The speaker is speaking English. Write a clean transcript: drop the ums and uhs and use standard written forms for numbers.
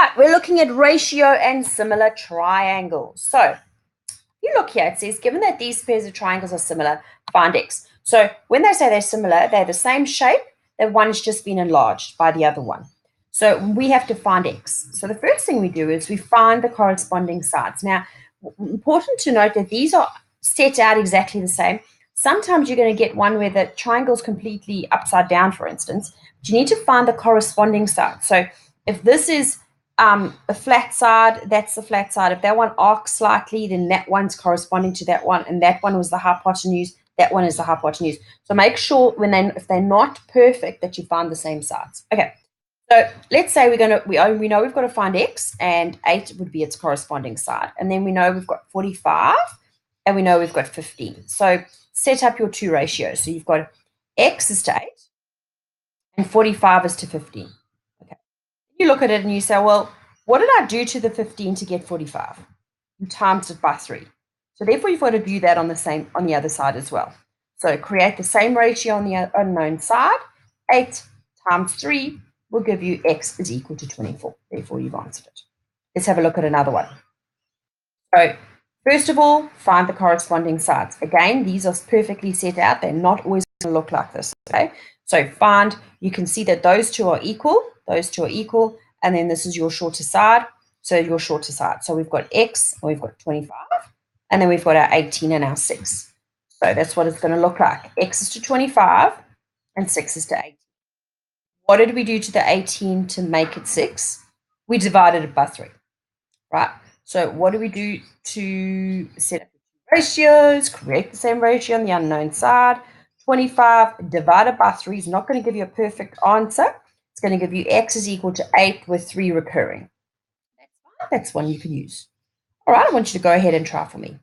right, we're looking at ratio and similar triangles. So you look here, it says, given that these pairs of triangles are similar, find x. So when they say they're similar, they're the same shape, that one's just been enlarged by the other one. So we have to find x. So the first thing we do is we find the corresponding sides. Now, important to note that these are set out exactly the same. Sometimes you're going to get one where the triangle's completely upside down, for instance, but you need to find the corresponding side. So if this is a flat side, that's the flat side. If that one arcs slightly, then that one's corresponding to that one, and that one was the hypotenuse, that one is the hypotenuse. So make sure if they're not perfect, that you find the same sides. Okay, so let's say we know we've got to find x, and 8 would be its corresponding side, and then we know we've got 45, and we know we've got 15. So set up your two ratios. So you've got x is to 8, and 45 is to 15. You look at it and you say, well, what did I do to the 15 to get 45? You times it by 3. So therefore, you've got to do that on the other side as well. So create the same ratio on the unknown side. 8 times 3 will give you x is equal to 24. Therefore, you've answered it. Let's have a look at another one. So first of all, find the corresponding sides. Again, these are perfectly set out. They're not always going to look like this, okay? So you can see that those two are equal, and then this is your shorter side, so your shorter side. So we've got x, and we've got 25, and then we've got our 18 and our 6. So that's what it's going to look like. X is to 25, and 6 is to 18. What did we do to the 18 to make it 6? We divided it by 3, right? So what do we do to set up ratios, create the same ratio on the unknown side? 25 divided by 3 is not going to give you a perfect answer. It's going to give you x is equal to 8 with 3 recurring. That's one you can use. All right, I want you to go ahead and try for me.